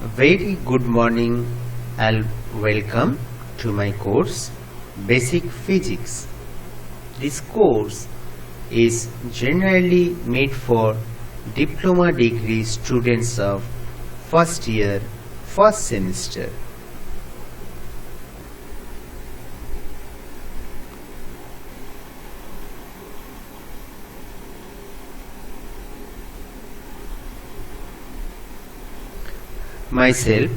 Very good morning and welcome to my course Basic Physics. This course is generally made for diploma degree students of first year, first semester. Myself,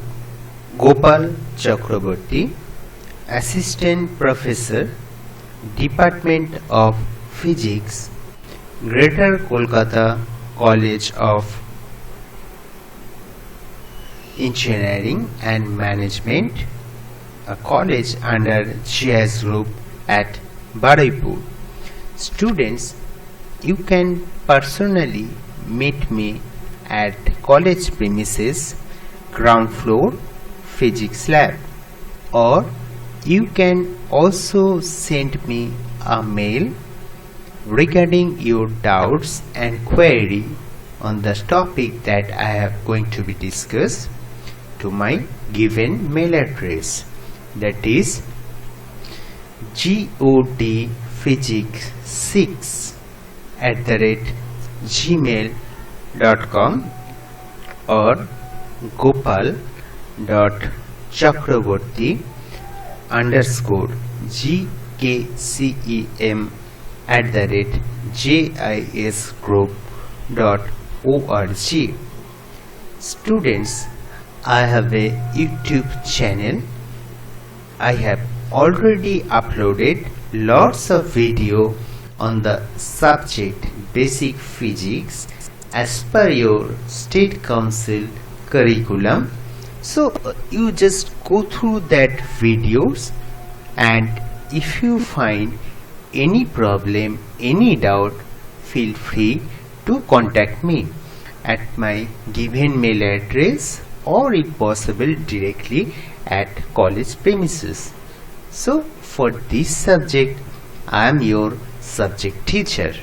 Gopal Chakraborty, Assistant Professor, Department of Physics, Greater Kolkata College of Engineering and Management, a college under GIS Group at Baraipur. Students, you can personally meet me at college premises, ground floor, physics lab, or you can also send me a mail regarding your doubts and query on the topic that I have going to be discussed to my given mail address, that is godphysics6@gmail.com or gopal.chakraborty_gkcem@gisgroup.org. Students, I have a YouTube channel. I have already uploaded lots of video on the subject Basic Physics as per your State Council curriculum. So you just go through that videos, and if you find any problem, any doubt, feel free to contact me at my given mail address, or if possible directly at college premises. So for this subject I am your subject teacher.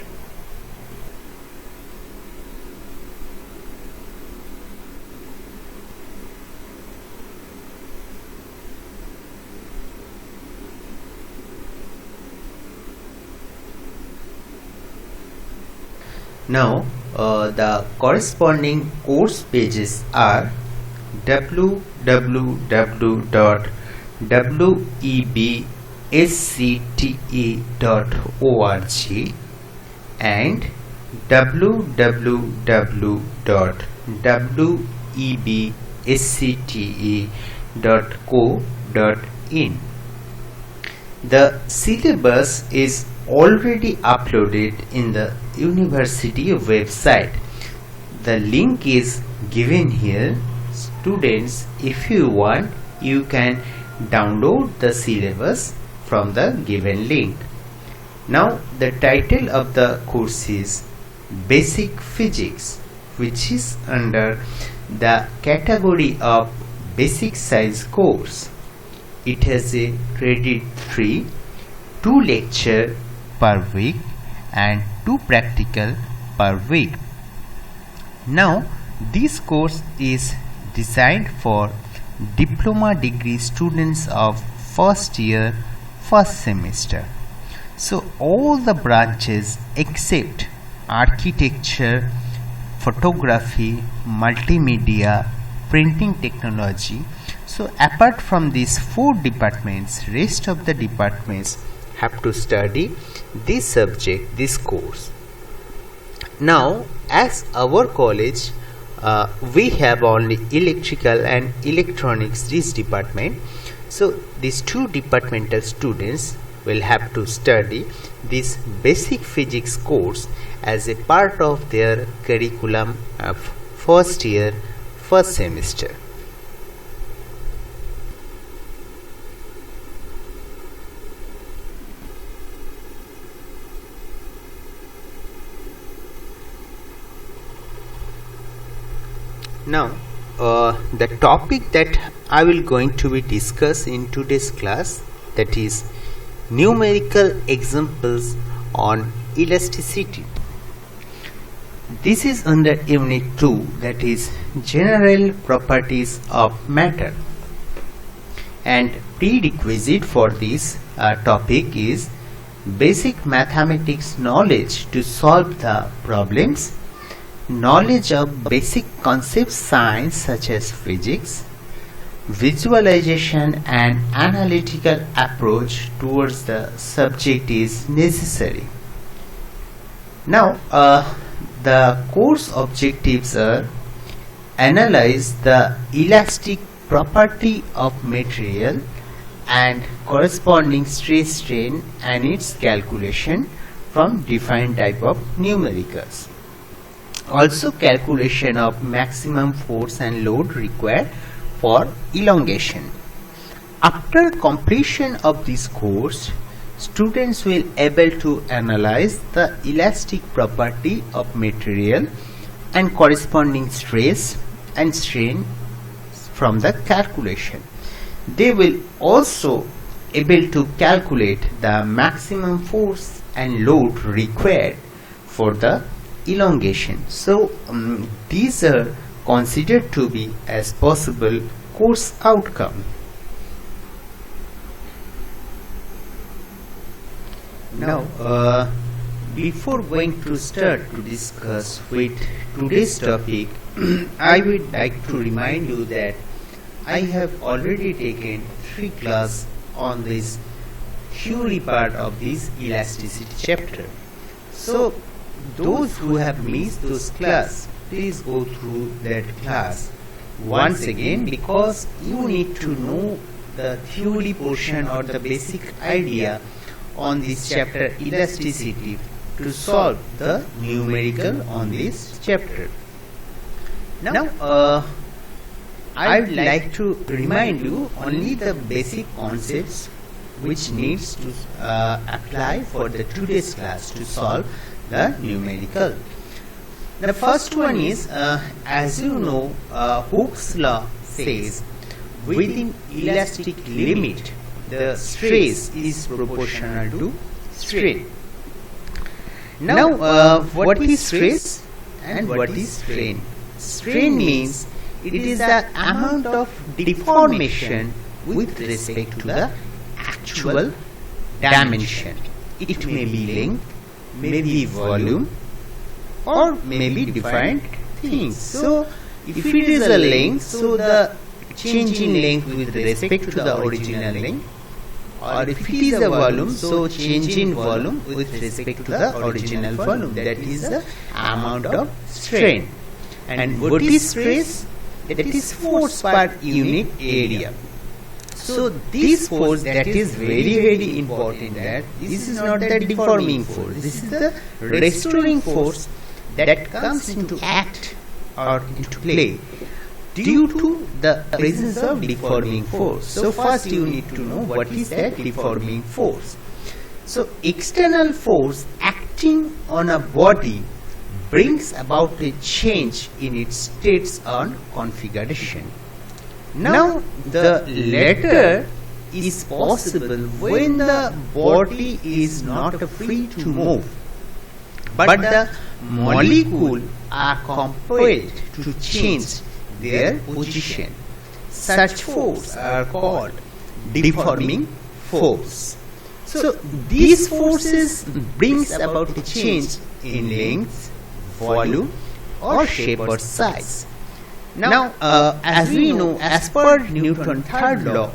Now the corresponding course pages are www.webscte.org and www.webscte.co.in. The syllabus is already uploaded in the university website. The link is given here. Students, if you want, you can download the syllabus from the given link. Now the title of the course is Basic Physics, which is under the category of Basic Science course. It has a credit 3, 2 lecture per week and 2 practical per week. Now this course is designed for diploma degree students of first year, first semester. So all the branches except architecture, photography, multimedia, printing technology. So apart from these 4 departments, rest of the departments have to study this subject, this course. Now as our college we have only electrical and electronics, this department, so these 2 departmental students will have to study this Basic Physics course as a part of their curriculum of first year, first semester. Now the topic that I will going to be discuss in today's class, that is numerical examples on elasticity. This is under Unit 2, that is General Properties of Matter. And prerequisite for this topic is basic mathematics knowledge to solve the problems, knowledge of basic concepts science such as physics, visualization and analytical approach towards the subject is necessary. Now the course objectives are: analyze the elastic property of material and corresponding stress strain and its calculation from defined type of numericals. Also calculation of maximum force and load required for elongation. After completion of this course, students will able to analyze the elastic property of material and corresponding stress and strain from the calculation. They will also able to calculate the maximum force and load required for the elongation. So these are considered to be as possible course outcome. Now before going to start to discuss with today's topic, I would like to remind you that I have already taken 3 classes on this theory part of this elasticity chapter. So those who have missed those classes, please go through that class once again, because you need to know the theory portion or the basic idea on this chapter elasticity to solve the numerical on this chapter. Now I would like to remind you only the basic concepts which needs to apply for the today's class to solve the numerical. The first one is, as you know, Hooke's law says within elastic limit the stress is proportional to strain. Now what is stress and what is strain? Strain means it is the amount of deformation with respect to the actual dimension. It may be length, maybe volume, or maybe defined things. So if it is a length, so the change in length with respect to the original length, or if it is a volume, so change in volume with respect to the original volume, that is the amount of strain. And what is stress? That is force per unit area. So this force, that is very important, that this is not the deforming force, this is the restoring force that comes into act or into play due to the presence of deforming force. So first you need to know what is that deforming force. So external force acting on a body brings about a change in its states or configuration. Now the latter is possible when the body is not free to move, but the molecules are compelled to change their position. Such force are called deforming force. So these forces brings about a change in length, volume, or shape or size. Now as we know, as per Newton's third law,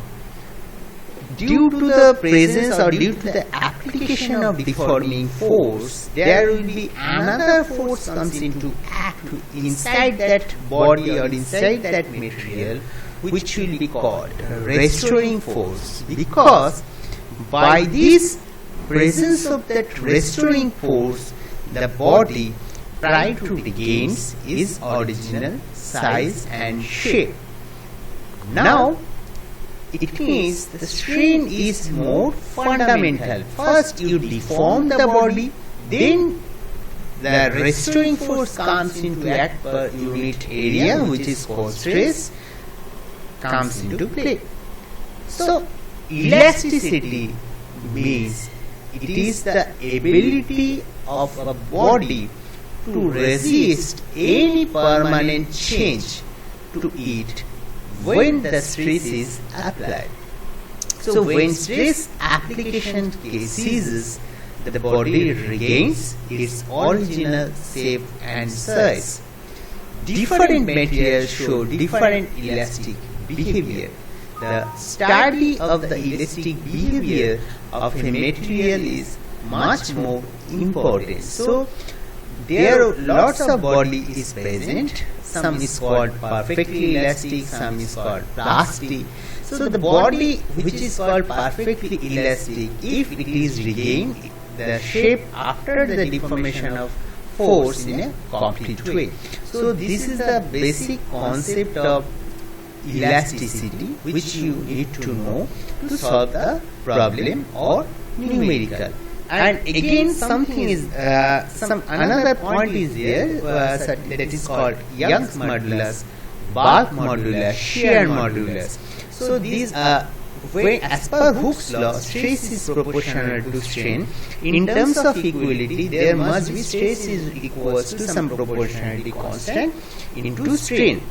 due to the presence or due to the application of deforming force, there will be another force comes into act inside that body or inside that material, which will be called restoring force, because by this presence of that restoring force, the body try to regain its original size and shape. Now it means the strain is more fundamental. First you deform the body, then the restoring force comes into act per unit area, which is called stress, comes into play. So elasticity means it is the ability of a body to resist any permanent change to it when the stress is applied. So when stress application ceases, the body regains its original shape and size. Different materials show different elastic behavior. The study of the elastic behavior of a material is much more important. So there are lots of body is present. Some is called perfectly elastic, some is called plastic. So the body which is called perfectly elastic, if it is regained the shape after the deformation of force in a complete way. So this is the basic concept of elasticity which you need to know to solve the problem or numerical. And again something is another point is there that is called Young's modulus, bulk modulus, shear modulus. So these when as per Hooke's law, stress is proportional to strain. In terms of equality, there must be stress is equals to some proportionality constant into strain.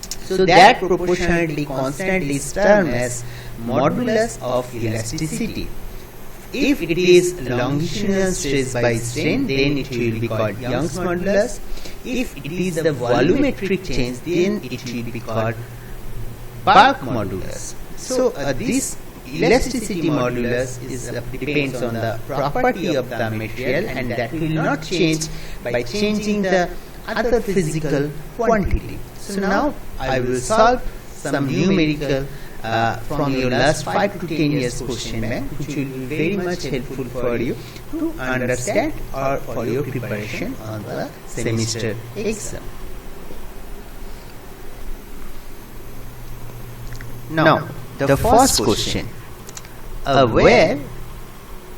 So that proportionality constant is termed as modulus of elasticity. If it is longitudinal stress by strain, then it will be called Young's modulus. If it is the volumetric change, then it will be called bulk modulus. So this elasticity modulus is depends on the property of the material, and that will not change by changing the other physical quantity. So now I will solve some numerical from your last 5 to 10 years question bank, which will be very much helpful for you to understand or for your preparation on the semester exam. Now the first question: a wire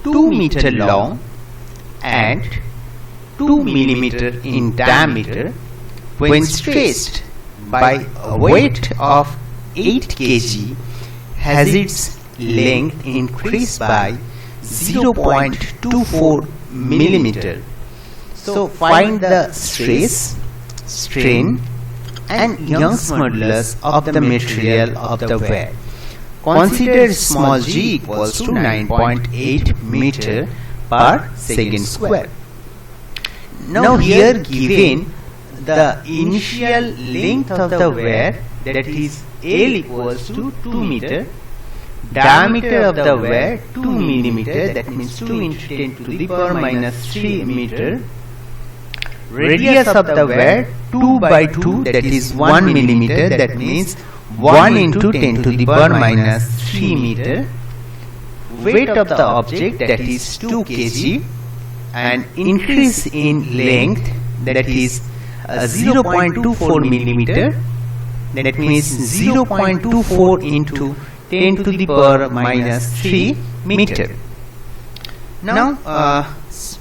2 meter long and 2 millimeter in diameter, when stressed by a weight of 8 kg, has its length increased by 0.24 millimeter. So find the stress, strain and Young's modulus of the material of the wire. Consider small g equals to 9.8 meter per second square. Now here given the initial length of the wire, that is L equals to 2 meter, diameter of the wire 2 millimeter, that means 2 into 10 to the power minus 3 meter, radius of the wire 2 by 2, that is 1 millimeter, that means 1 into 10 to the power minus 3 meter, weight of the object, that is 2 kg, and increase in length, that is 0.24 millimeter, that means 0.24 into 10 to the power minus 3 meter. Now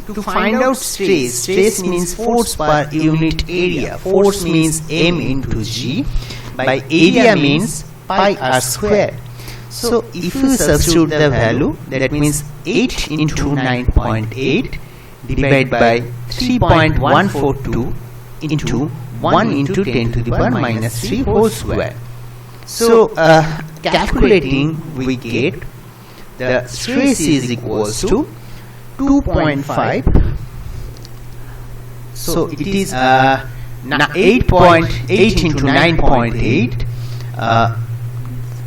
to find out stress, stress means force per unit area, force means m into g, by area means pi r square. So if you substitute the value, that means 8 into 9.8 divided by 3.142 into 1 into 10 to the power minus 3 whole square. So calculating, we get the stress is equals to 2.5. So it is 8.8 into 9.8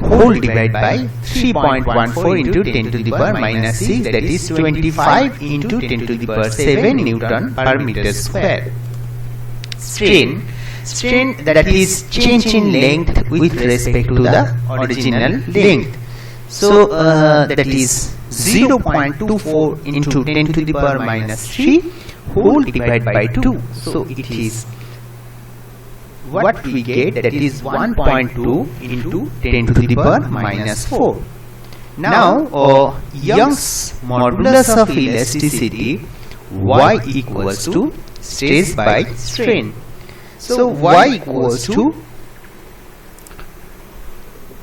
whole divided by 3.14 into 10 to the power minus 6, that is 25 into 10 to the power 7 Newton per meter square. Strain, that is change in length with respect to the original length. So that is 0.24 into 10 to the power minus 3 whole divided by 2. So it is what we get, that is 1.2 into 10 to the power minus 4. Now Young's modulus of elasticity, y equals to stress by strain. So y equals to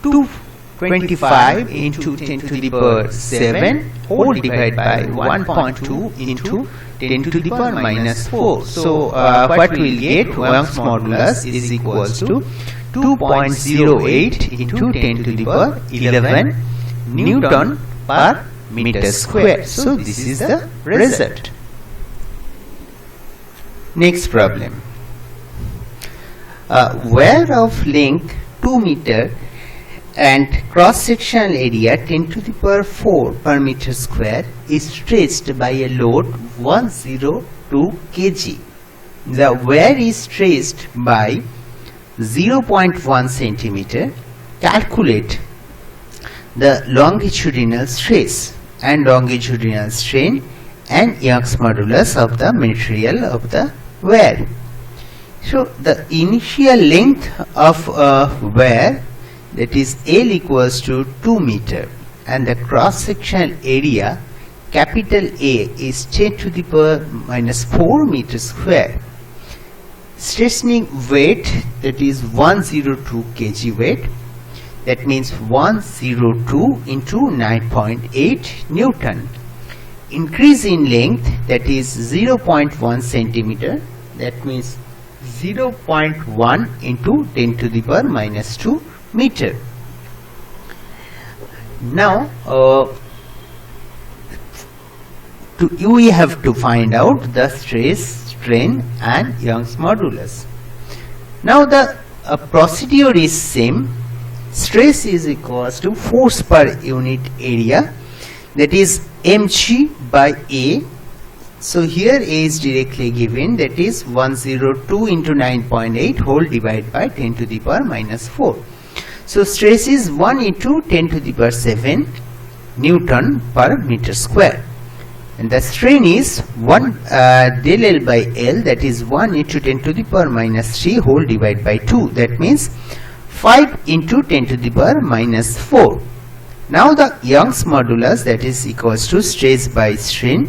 225 into 10 to the power 7 whole divided by 1.2 into 10 to the power minus 4. So what we will get, Young's modulus is equals to 2.08 into 10 to the power 11 Newton per meter square. So this is the result. Next problem. Wire of length 2 meter and cross-sectional area 10 to the power 4 per meter square is stretched by a load 102 kg. The wire is stretched by 0.1 centimeter. Calculate the longitudinal stress and longitudinal strain and Young's modulus of the material of the wire. So the initial length of a wire, that is L, equals to 2 meter, and the cross-sectional area capital A is 10 to the power minus 4 meter square. Stressing weight, that is 102 kg weight, that means 102 into 9.8 Newton. Increase in length, that is 0.1 centimeter, that means 0.1 into 10 to the power minus 2 meter. Now we have to find out the stress, strain and Young's modulus. Now the procedure is same. Stress is equals to force per unit area, that is mg by A. So here A is directly given, that is 102 into 9.8 whole divided by 10 to the power minus 4. So stress is 1 into 10 to the power 7 Newton per meter square, and the strain is 1 del L by L, that is 1 into 10 to the power minus 3 whole divided by 2, that means 5 into 10 to the power minus 4. Now the Young's modulus, that is equals to stress by strain.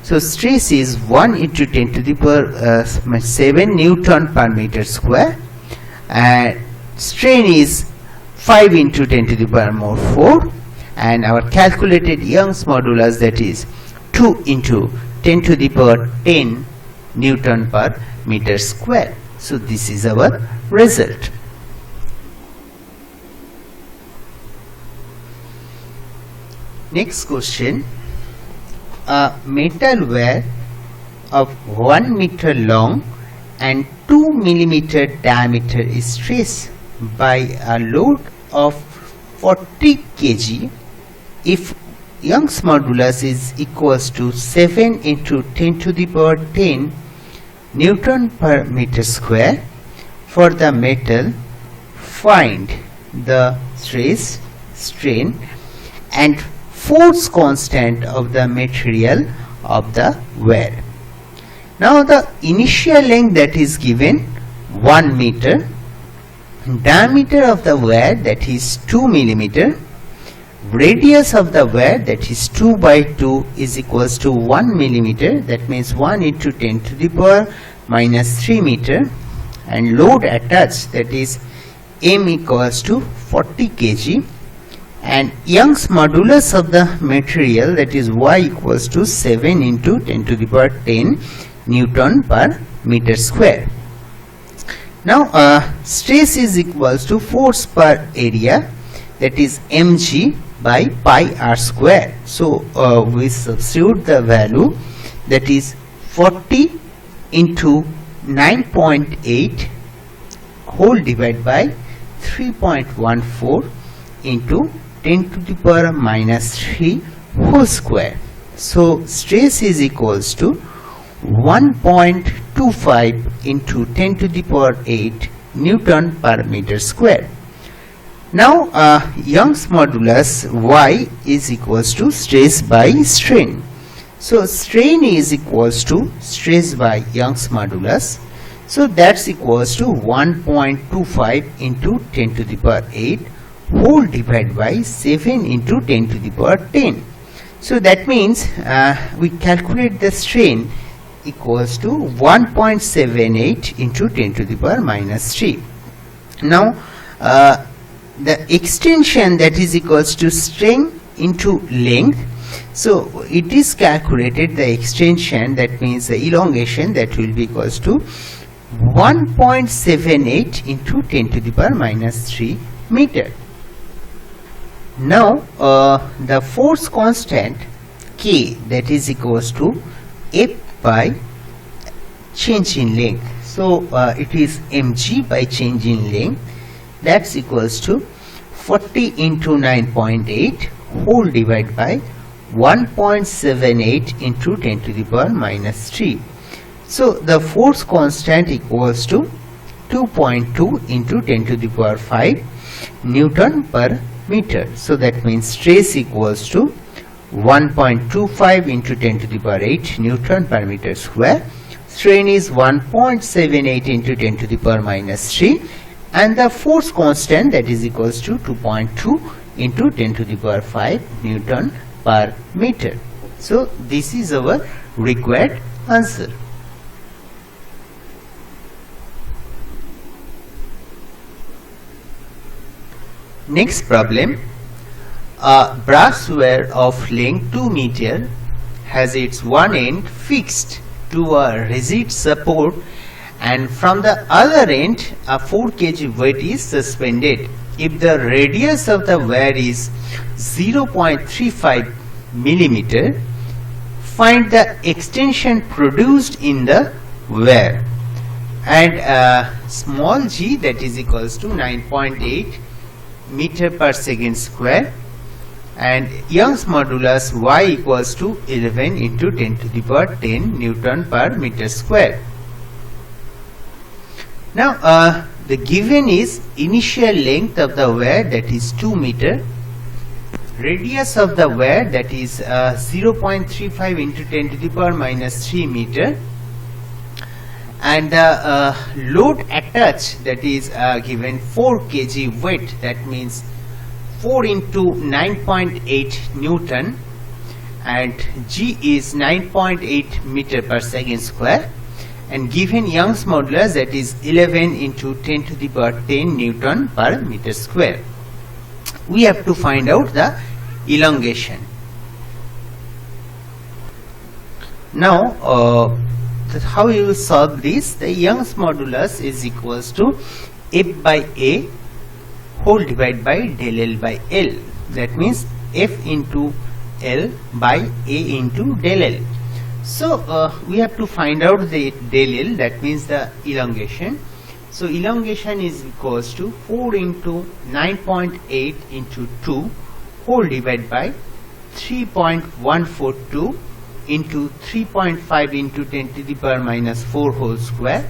So stress is 1 into 10 to the power 7 Newton per meter square, and strain is 5 into 10 to the power more 4, and our calculated Young's modulus, that is 2 into 10 to the power 10 Newton per meter square. So this is our result. Next question. A metal wire of 1 meter long and 2 millimeter diameter is stressed by a load of 40 kg. If Young's modulus is equals to 7 into 10 to the power 10 Newton per meter square, for the metal find the stress, strain and force constant of the material of the wire. Now the initial length, that is given 1 meter, diameter of the wire, that is 2 millimeter, radius of the wire, that is 2 by 2 is equals to 1 millimeter, that means 1 into 10 to the power minus 3 meter, and load attached, that is M equals to 40 kg, and Young's modulus of the material, that is Y equals to 7 into 10 to the power 10 Newton per meter square. Now stress is equals to force per area, that is mg by pi r square. So we substitute the value, that is 40 into 9.8 whole divided by 3.14 into 10 to the power minus 3 whole square. So stress is equals to 1.25 into 10 to the power 8 Newton per meter square. Now Young's modulus Y is equals to stress by strain. So strain is equals to stress by Young's modulus. So that's equals to 1.25 into 10 to the power 8 whole divided by 7 into 10 to the power 10. So that means we calculate the strain equals to 1.78 into 10 to the power minus 3. Now the extension, that is equals to strain into length, So it is calculated the extension, that means the elongation, that will be equals to 1.78 into 10 to the power minus 3 meter. Now the force constant K, that is equals to F by change in length. So it is mg by change in length, that's equals to 40 into 9.8 whole divided by 1.78 into 10 to the power minus 3. So the force constant equals to 2.2 into 10 to the power 5 Newton per meter. So that means stress equals to 1.25 into 10 to the power 8 Newton per meter square. Strain is 1.78 into 10 to the power minus 3, and the force constant, that is equals to 2.2 into 10 to the power 5 Newton per meter. So this is our required answer. Next problem. A brass wire of length 2 meter has its one end fixed to a rigid support, and from the other end a 4 kg weight is suspended. If the radius of the wire is 0.35 millimeter, find the extension produced in the wire. And small g, that is equals to 9.8 meter per second square, and Young's modulus y equals to 11 into 10 to the power 10 Newton per meter square. Now the given is initial length of the wire, that is 2 meter, radius of the wire, that is 0.35 into 10 to the power minus 3 meter, and the load attached, that is given 4 kg weight, that means 4 into 9.8 Newton, and g is 9.8 meter per second square, and given Young's modulus, that is 11 into 10 to the power 10 Newton per meter square. We have to find out the elongation. Now how you will solve this? The Young's modulus is equals to F by A whole divided by del L by L, that means F into L by A into del L. So we have to find out the del L, that means the elongation. So elongation is equals to 4 into 9.8 into 2 whole divided by 3.142 into 3.5 into 10 to the power minus 4 whole square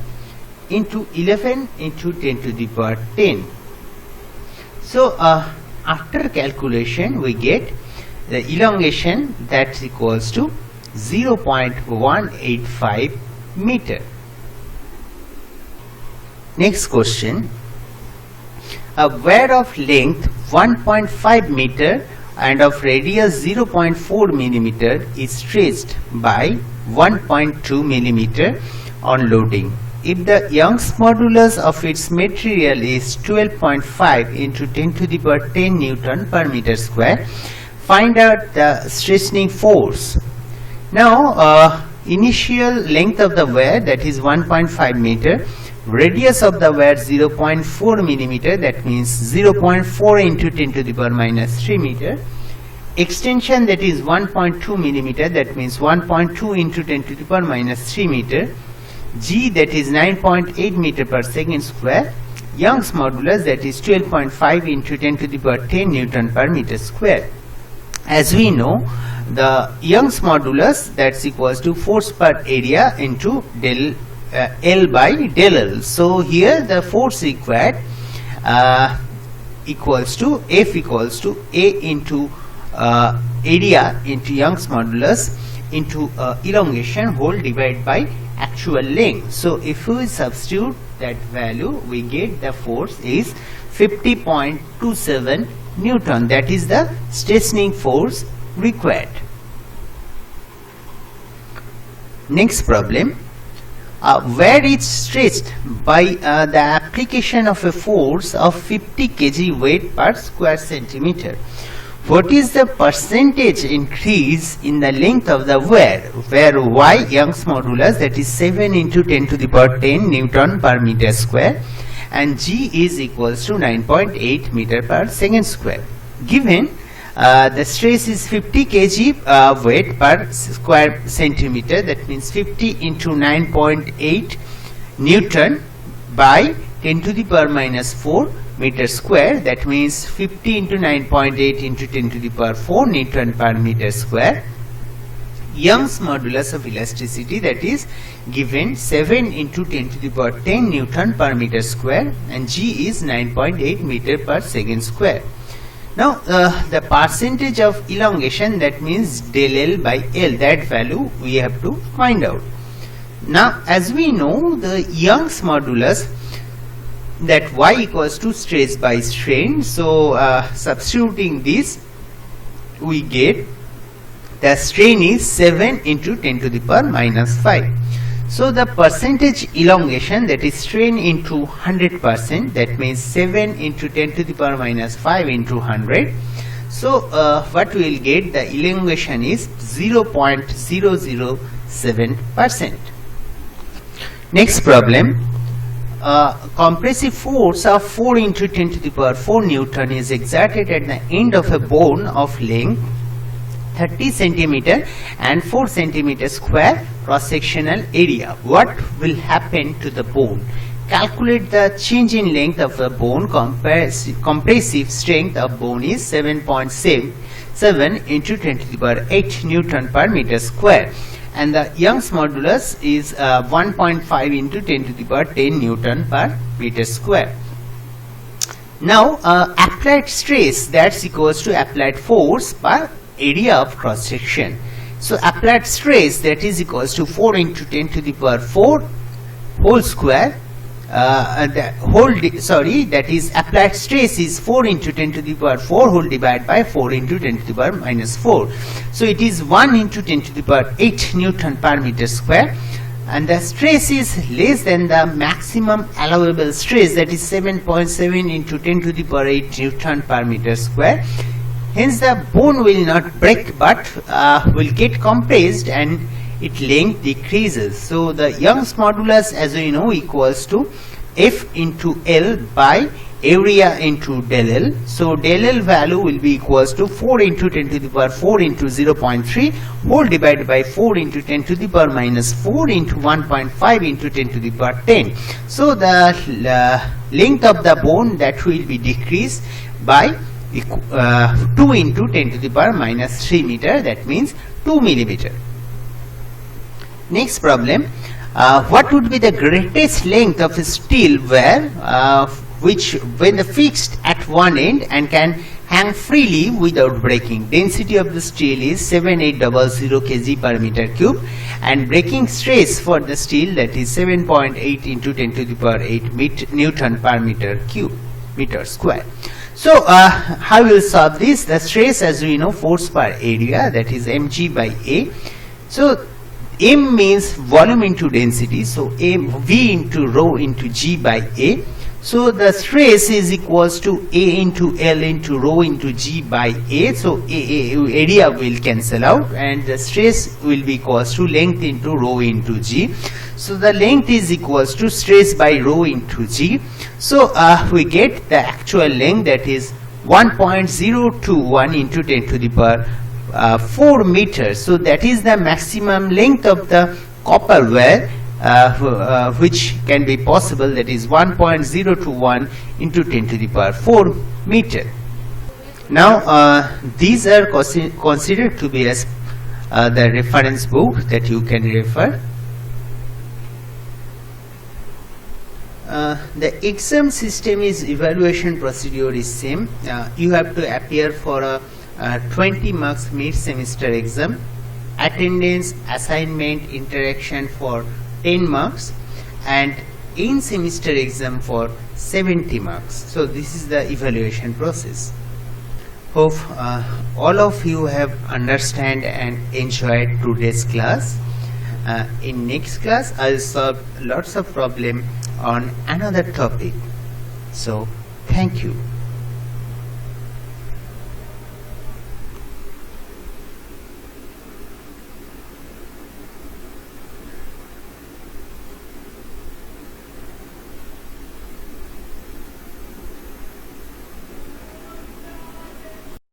into 11 into 10 to the power 10. So after calculation we get the elongation, that equals to 0.185 meter. Next question. A wire of length 1.5 meter and of radius 0.4 millimeter is stretched by 1.2 millimeter on loading. If the Young's modulus of its material is 12.5 into 10 to the power 10 Newton per meter square, find out the straining force. Now initial length of the wire, that is 1.5 meter, radius of the wire 0.4 millimeter, that means 0.4 into 10 to the power minus 3 meter, extension, that is 1.2 millimeter, that means 1.2 into 10 to the power minus 3 meter, g, that is 9.8 meter per second square, Young's modulus, that is 12.5 into 10 to the power 10 Newton per meter square. As we know, the Young's modulus, that's equals to force per area into del L by del L. So here the force required equals to F equals to A into area into Young's modulus into elongation whole divided by actual length. So if we substitute that value, we get the force is 50.27 Newton, that is the straining force required. Next problem. Where it's stretched by the application of a force of 50 kg weight per square centimeter. what is the percentage increase in the length of the wire, where y Young's modulus, that is 7 into 10 to the power 10 Newton per meter square, and g is equals to 9.8 meter per second square. Given the stress is 50 kg weight per square centimeter, that means 50 into 9.8 Newton by 10 to the power minus 4 meter square, that means 50 into 9.8 into 10 to the power 4 Newton per meter square. Young's modulus of elasticity, that is given 7 into 10 to the power 10 Newton per meter square, and g is 9.8 meter per second square. Now the percentage of elongation, that means del L by L, that value we have to find out. Now as we know the Young's modulus, that y equals to stress by strain, so substituting this we get the strain is 7 into 10 to the power minus 5. So the percentage elongation, that is strain into 100%, that means 7 into 10 to the power minus 5 into 100. So what we will get, the elongation is 0.007%. Next problem. Compressive force of 4 into 10 to the power 4 Newton is exerted at the end of a bone of length 30 centimeter and 4 centimeter square cross-sectional area. What will happen to the bone? Calculate the change in length of the bone. Compressive strength of bone is 7.7 into 10 to the power 8 Newton per meter square, and the Young's modulus is 1.5 into 10 to the power 10 Newton per meter square. Now applied stress, that's equals to applied force per area of cross section. So applied stress, that is equals to 4 into 10 to the power 4 whole square, that is applied stress is 4 into 10 to the power 4 whole divided by 4 into 10 to the power minus 4. So it is 1 into 10 to the power 8 Newton per meter square, and the stress is less than the maximum allowable stress, that is 7.7 into 10 to the power 8 Newton per meter square. Hence the bone will not break but will get compressed and its length decreases. So the Young's modulus, as we know, equals to F into L by area into del L. So del L value will be equals to 4 into 10 to the power 4 into 0.3 whole divided by 4 into 10 to the power minus 4 into 1.5 into 10 to the power 10. So the length of the bone, that will be decreased by 2 into 10 to the power minus 3 meter, that means 2 millimeter. Next problem, what would be the greatest length of a steel wire which when fixed at one end and can hang freely without breaking? Density of the steel is 7800 kg per meter cube, and breaking stress for the steel, that is 7.8 into 10 to the power 8 Newton per meter square. So how we will solve this? The stress, as we know, force per area, that is mg by A. So m means volume into density, so v into rho into g by A. So the stress is equals to A into L into rho into g by A. So area will cancel out and the stress will be equals to length into rho into g. So the length is equals to stress by rho into g. So we get the actual length, that is 1.021 into 10 to the power 4 meters. So that is the maximum length of the copper wire which can be possible, that is 1.021 into 10 to the power 4 meter. Now these are considered to be as the reference book that you can refer. The exam system is evaluation procedure is same. You have to appear for a 20 marks mid semester exam, attendance, assignment, interaction for 10 marks, and in semester exam for 70 marks. So this is the evaluation process. Hope all of you have understand and enjoyed today's class. In next class I will solve lots of problem on another topic. So thank you.